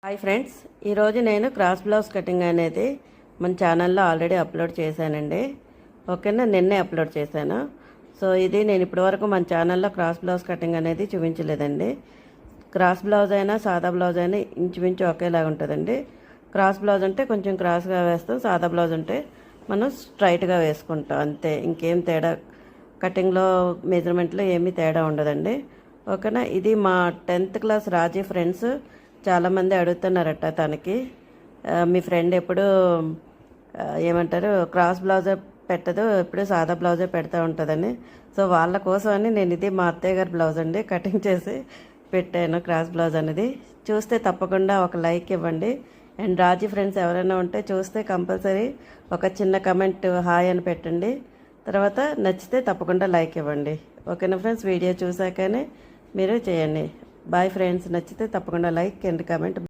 Hi friends, ఈరోజు నేను cross blouse cutting అనేది మన ఛానల్లో ఆల్రెడీ అప్లోడ్ చేశానండి. ఓకేనా, నిన్నే అప్లోడ్ చేశాను. సో ఇది నేను ఇప్పటివరకు మన ఛానల్లో క్రాస్ బ్లౌజ్ కటింగ్ అనేది చూపించలేదండి. క్రాస్ బ్లౌజ్ అయినా సాదా బ్లౌజ్ అయినా ఇంచుమించు ఒకేలాగా ఉంటుందండి. క్రాస్ బ్లౌజ్ అంటే కొంచెం క్రాస్గా వేస్తాం, సాదా బ్లౌజ్ అంటే మనం స్ట్రైట్గా వేసుకుంటాం, అంతే. ఇంకేం తేడా కటింగ్లో మెజర్మెంట్లో ఏమీ తేడా ఉండదండి. ఓకేనా, ఇది మా 10th క్లాస్ రాజీ ఫ్రెండ్స్ చాలామంది అడుగుతున్నారట, తనకి మీ ఫ్రెండ్ ఎప్పుడు ఏమంటారు క్రాస్ బ్లౌజే పెట్టదు, ఎప్పుడు సాదా బ్లౌజే పెడతా ఉంటుందని. సో వాళ్ళ కోసం అని నేను ఇది మా అత్తయ్య గారి బ్లౌజ్ అండి కటింగ్ చేసి పెట్టాను, క్రాస్ బ్లౌజ్ అనేది. చూస్తే తప్పకుండా ఒక లైక్ ఇవ్వండి. అండ్ రాజీ ఫ్రెండ్స్ ఎవరైనా ఉంటే చూస్తే కంపల్సరీ ఒక చిన్న కమెంట్ హాయ్ అని పెట్టండి. తర్వాత నచ్చితే తప్పకుండా లైక్ ఇవ్వండి. ఓకేనా ఫ్రెండ్స్, వీడియో చూసాకనే మీరు చేయండి. బాయ్ ఫ్రెండ్స్, నచ్చితే తప్పకుండా లైక్ అండ్ కామెంట్.